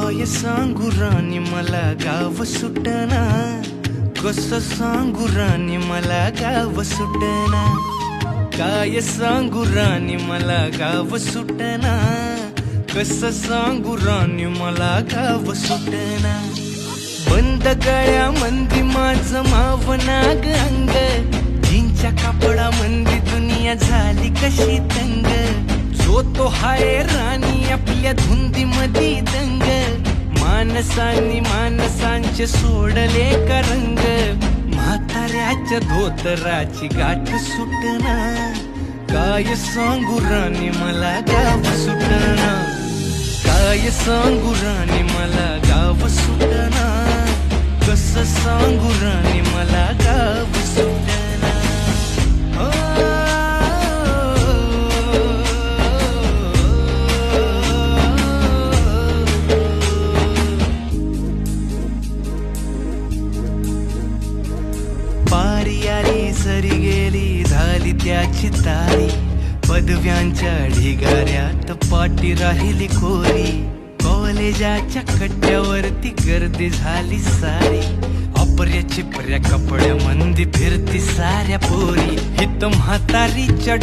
काय सांगू राणी मला गाव सुटना, कसं सांगू राणी मला गाव सुटना, काय सांगू राणी मला गाव सुटना, कसं सांगू राणी मला गाव सुटना. बंद गळ्यामंदी माझं मावनाग अंग, जीनच्या कापडा मंदी दुनिया झाली कशी तंग. जो तो हाय राणी आपल्या धुंदी मधी दंग, माणसांनी माणसांचे सोडले का रंग. म्हाताऱ्याच्या धोतराची गाठ सुटना, काय सांगू राणी मला गाव सुटना, काय सांगू राणी मला गाव सुटना, कसं सांगू राणी मला गाव सुटना. पारी आली सरी गेली झाली त्याची तारी, पदव्यांच्या ढिगाऱ्यात पाटी राहिली कोरी. कॉलेजाच्या कट्ट्यावरती गर्दी झाली सारी, अपर्या चिपऱ्या कपड्या मंदी फिरती साऱ्या पोरी. हित म्हातारीच्या